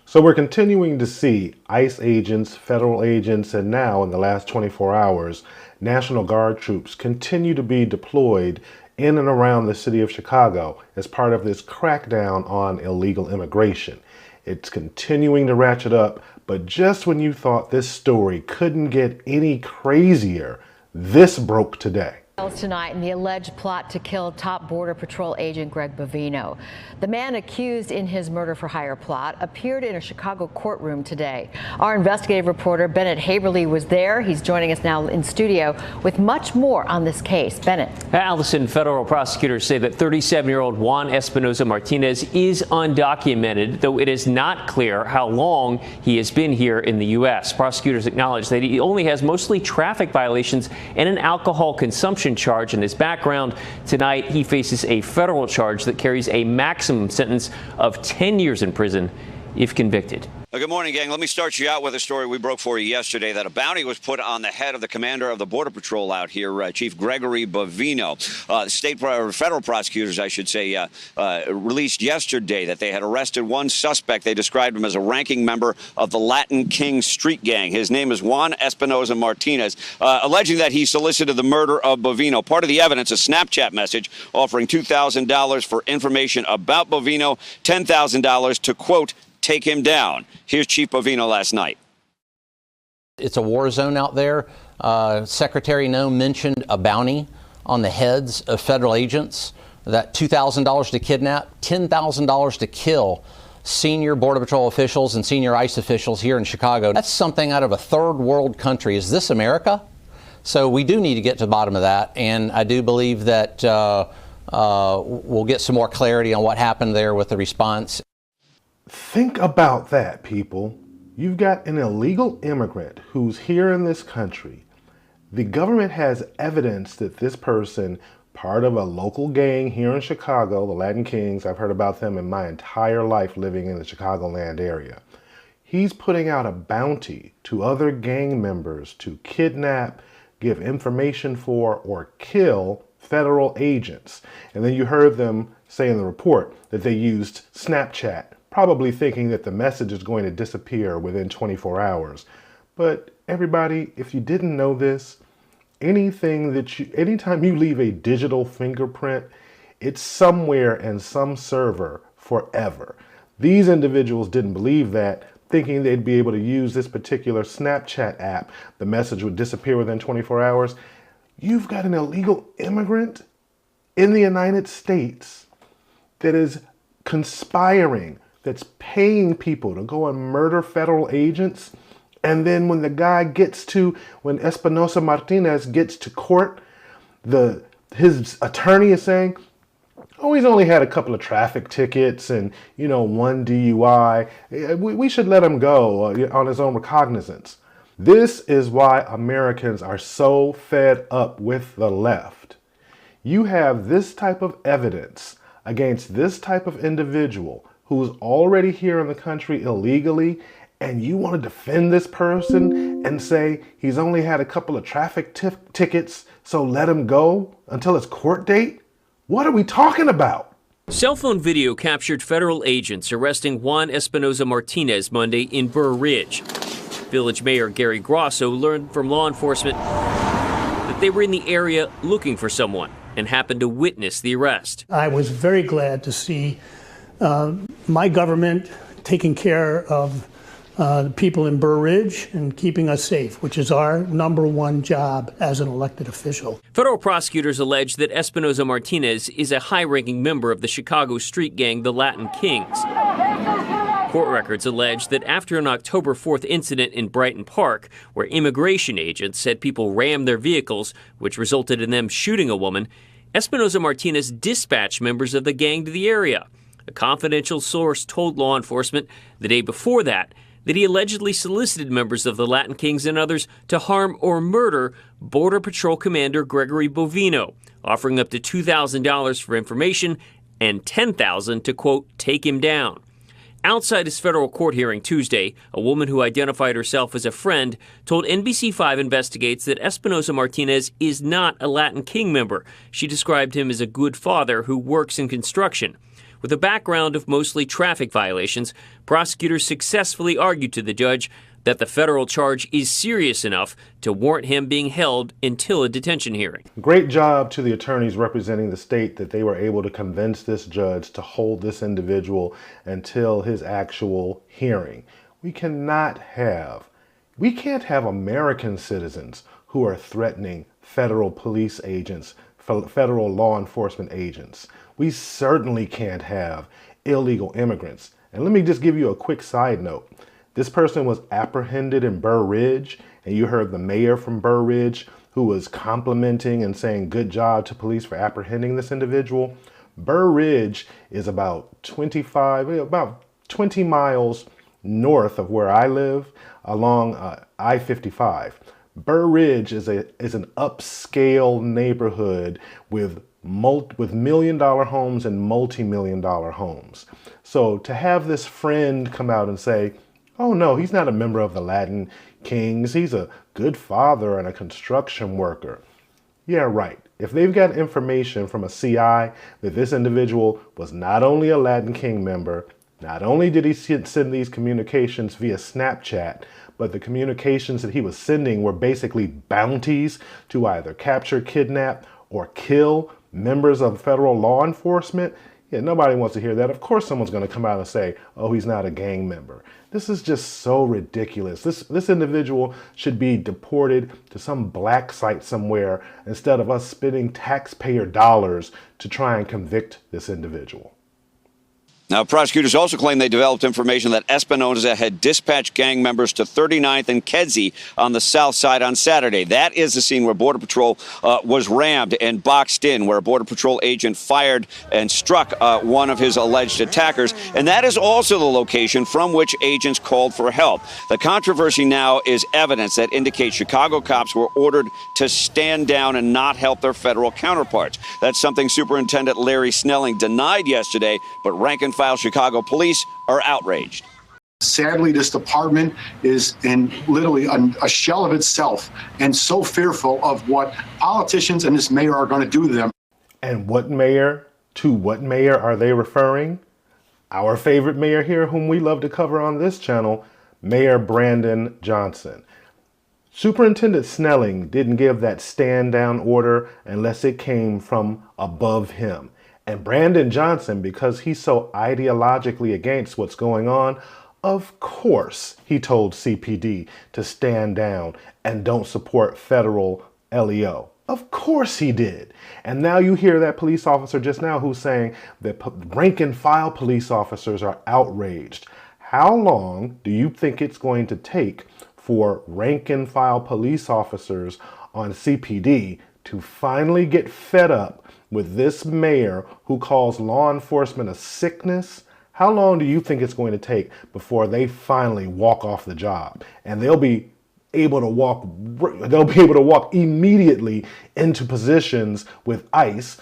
So we're continuing to see ICE agents, federal agents, and now in the last 24 hours, National Guard troops continue to be deployed in and around the city of Chicago as part of this crackdown on illegal immigration. It's continuing to ratchet up, but just when you thought this story couldn't get any crazier, this broke today. Tonight in the alleged plot to kill top Border Patrol agent Greg Bovino. The man accused in his murder-for-hire plot appeared in a Chicago courtroom today. Our investigative reporter Bennett Haberly was there. He's joining us now in studio with much more on this case. Bennett. Allison, federal prosecutors say that 37-year-old Juan Espinosa Martinez is undocumented, though it is not clear how long he has been here in the U.S. Prosecutors acknowledge that he only has mostly traffic violations and an alcohol consumption charge in his background. Tonight, he faces a federal charge that carries a maximum sentence of 10 years in prison if convicted. Good morning, gang. Let me start you out with a story we broke for you yesterday that a bounty was put on the head of the commander of the Border Patrol out here, Chief Gregory Bovino. Federal prosecutors, I should say, released yesterday that they had arrested one suspect. They described him as a ranking member of the Latin King street gang. His name is Juan Espinosa Martinez, alleging that he solicited the murder of Bovino. Part of the evidence, a Snapchat message offering $2,000 for information about Bovino, $10,000 to, quote, take him down. Here's Chief Bovino last night. It's a war zone out there. Secretary No mentioned a bounty on the heads of federal agents, that $2,000 to kidnap, $10,000 to kill senior Border Patrol officials and senior ICE officials here in Chicago. That's something out of a third world country. Is this America? So we do need to get to the bottom of that, and I do believe that we'll get some more clarity on what happened there with the response. Think about that, people. You've got an illegal immigrant who's here in this country. The government has evidence that this person, part of a local gang here in Chicago, the Latin Kings, I've heard about them in my entire life living in the Chicagoland area. He's putting out a bounty to other gang members to kidnap, give information for, or kill federal agents. And then you heard them say in the report that they used Snapchat, probably thinking that the message is going to disappear within 24 hours. But everybody, if you didn't know this, anytime you leave a digital fingerprint, it's somewhere in some server forever. These individuals didn't believe that, thinking they'd be able to use this particular Snapchat app. The message would disappear within 24 hours. You've got an illegal immigrant in the United States that is conspiring, that's paying people to go and murder federal agents. And then when when Espinosa Martinez gets to court, his attorney is saying, oh, he's only had a couple of traffic tickets and, one DUI. We should let him go on his own recognizance. This is why Americans are so fed up with the left. You have this type of evidence against this type of individual who's already here in the country illegally, and you want to defend this person and say he's only had a couple of traffic tickets, so let him go until his court date? What are we talking about? Cell phone video captured federal agents arresting Juan Espinosa Martinez Monday in Burr Ridge. Village Mayor Gary Grosso learned from law enforcement that they were in the area looking for someone and happened to witness the arrest. I was very glad to see my government taking care of the people in Burr Ridge and keeping us safe, which is our #1 job as an elected official. Federal prosecutors allege that Espinosa Martinez is a high-ranking member of the Chicago street gang, the Latin Kings. Court records allege that after an October 4th incident in Brighton Park, where immigration agents said people rammed their vehicles, which resulted in them shooting a woman, Espinosa Martinez dispatched members of the gang to the area. A confidential source told law enforcement the day before that he allegedly solicited members of the Latin Kings and others to harm or murder Border Patrol Commander Gregory Bovino, offering up to $2,000 for information and $10,000 to, quote, take him down. Outside his federal court hearing Tuesday, a woman who identified herself as a friend told NBC5 Investigates that Espinosa Martinez is not a Latin King member. She described him as a good father who works in construction. With a background of mostly traffic violations, prosecutors successfully argued to the judge that the federal charge is serious enough to warrant him being held until a detention hearing. Great job to the attorneys representing the state that they were able to convince this judge to hold this individual until his actual hearing. We can't have American citizens who are threatening federal police agents, federal law enforcement agents. We certainly can't have illegal immigrants. And let me just give you a quick side note. This person was apprehended in Burr Ridge, and you heard the mayor from Burr Ridge who was complimenting and saying good job to police for apprehending this individual. Burr Ridge is about 20 miles north of where I live along I-55. Burr Ridge is an upscale neighborhood with million-dollar homes and multi-million-dollar homes. So to have this friend come out and say, oh no, he's not a member of the Latin Kings, he's a good father and a construction worker. Yeah, right. If they've got information from a CI that this individual was not only a Latin King member, not only did he send these communications via Snapchat, but the communications that he was sending were basically bounties to either capture, kidnap, or kill members of federal law enforcement. Yeah, nobody wants to hear that. Of course someone's going to come out and say, oh, he's not a gang member. This is just so ridiculous. This individual should be deported to some black site somewhere instead of us spending taxpayer dollars to try and convict this individual. Now, prosecutors also claim they developed information that Espinosa had dispatched gang members to 39th and Kedzie on the south side on Saturday. That is the scene where Border Patrol was rammed and boxed in, where a Border Patrol agent fired and struck one of his alleged attackers. And that is also the location from which agents called for help. The controversy now is evidence that indicates Chicago cops were ordered to stand down and not help their federal counterparts. That's something Superintendent Larry Snelling denied yesterday, but rank-and-file Chicago police are outraged. Sadly, this department is in literally a shell of itself and so fearful of what politicians and this mayor are going to do to them. And what mayor are they referring? Our favorite mayor here, whom we love to cover on this channel, Mayor Brandon Johnson. Superintendent Snelling didn't give that stand down order unless it came from above him. And Brandon Johnson, because he's so ideologically against what's going on, of course he told CPD to stand down and don't support federal LEO. Of course he did. And now you hear that police officer just now who's saying that rank and file police officers are outraged. How long do you think it's going to take for rank and file police officers on CPD to finally get fed up with this mayor who calls law enforcement a sickness? How long do you think it's going to take before they finally walk off the job and they'll be able to walk immediately into positions with ICE?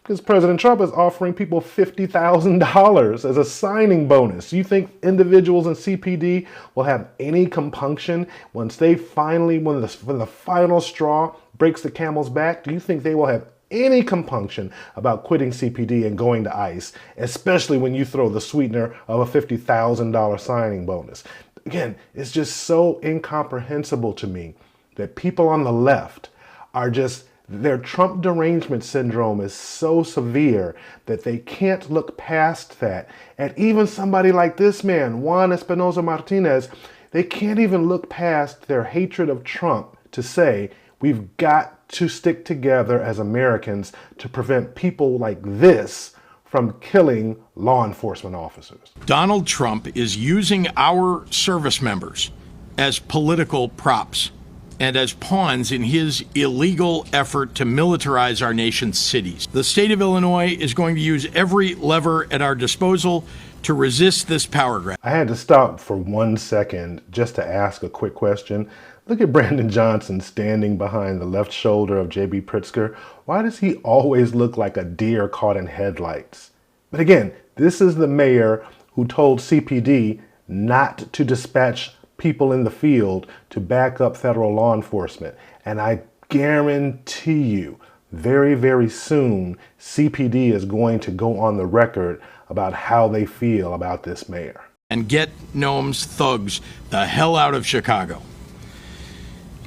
Because President Trump is offering people $50,000 as a signing bonus. You think individuals in CPD will have any compunction once they finally, when the final straw breaks the camel's back? Do you think they will have any compunction about quitting CPD and going to ICE, especially when you throw the sweetener of a $50,000 signing bonus? Again, it's just so incomprehensible to me that people on the left are just, their Trump derangement syndrome is so severe that they can't look past that. And even somebody like this man, Juan Espinosa Martinez, they can't even look past their hatred of Trump to say, we've got to stick together as Americans to prevent people like this from killing law enforcement officers. Donald Trump is using our service members as political props and as pawns in his illegal effort to militarize our nation's cities. The state of Illinois is going to use every lever at our disposal to resist this power grab. I had to stop for 1 second just to ask a quick question. Look at Brandon Johnson standing behind the left shoulder of J.B. Pritzker. Why does he always look like a deer caught in headlights? But again, this is the mayor who told CPD not to dispatch people in the field to back up federal law enforcement. And I guarantee you, very, very soon, CPD is going to go on the record about how they feel about this mayor. And get Noam's thugs the hell out of Chicago.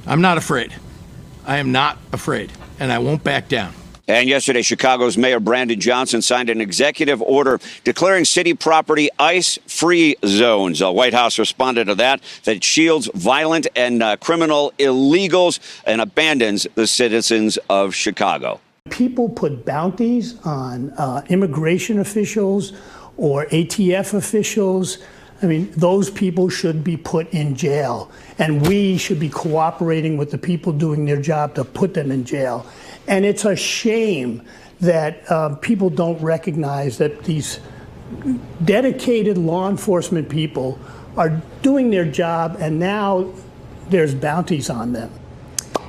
I'm not afraid. I am not afraid, and I won't back down. And yesterday, Chicago's Mayor Brandon Johnson signed an executive order declaring city property ICE-free zones. The White House responded to that shields violent and criminal illegals and abandons the citizens of Chicago. People put bounties on immigration officials or ATF officials. I mean, those people should be put in jail, and we should be cooperating with the people doing their job to put them in jail. And it's a shame that people don't recognize that these dedicated law enforcement people are doing their job, and now there's bounties on them.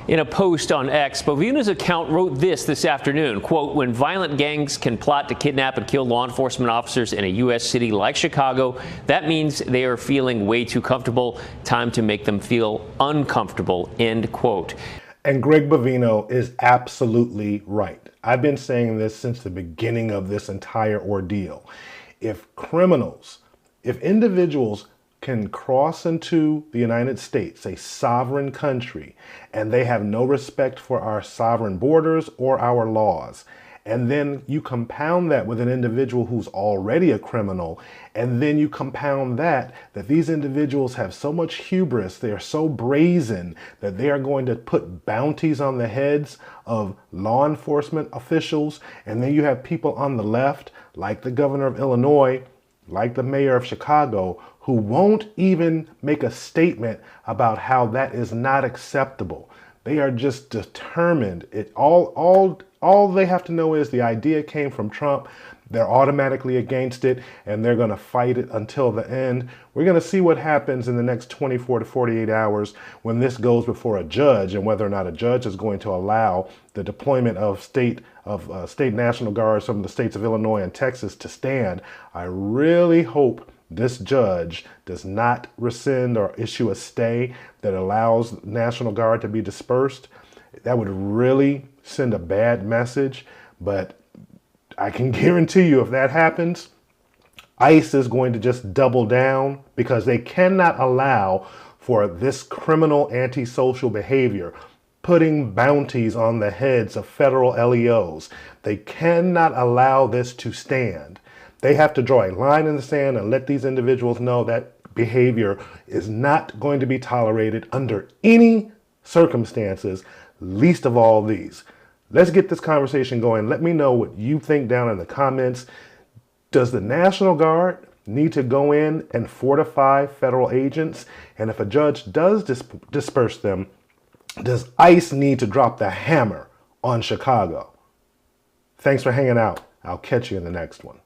In a post on X, Bovino's account wrote this afternoon, quote, "When violent gangs can plot to kidnap and kill law enforcement officers in a U.S. city like Chicago, that means they are feeling way too comfortable. Time to make them feel uncomfortable," end quote. And Greg Bovino is absolutely right. I've been saying this since the beginning of this entire ordeal. If individuals can cross into the United States, a sovereign country, and they have no respect for our sovereign borders or our laws, and then you compound that with an individual who's already a criminal, and then you compound that these individuals have so much hubris, they are so brazen that they are going to put bounties on the heads of law enforcement officials, and then you have people on the left, like the governor of Illinois, like the mayor of Chicago, who won't even make a statement about how that is not acceptable. They are just determined. All they have to know is the idea came from Trump. They're automatically against it, and they're going to fight it until the end. We're going to see what happens in the next 24 to 48 hours when this goes before a judge, and whether or not a judge is going to allow the deployment of state National Guards from the states of Illinois and Texas to stand. I really hope this judge does not rescind or issue a stay that allows National Guard to be dispersed. That would really send a bad message, but I can guarantee you if that happens, ICE is going to just double down because they cannot allow for this criminal antisocial behavior, putting bounties on the heads of federal LEOs. They cannot allow this to stand. They have to draw a line in the sand and let these individuals know that behavior is not going to be tolerated under any circumstances, least of all these. Let's get this conversation going. Let me know what you think down in the comments. Does the National Guard need to go in and fortify federal agents? And if a judge does disperse them, does ICE need to drop the hammer on Chicago? Thanks for hanging out. I'll catch you in the next one.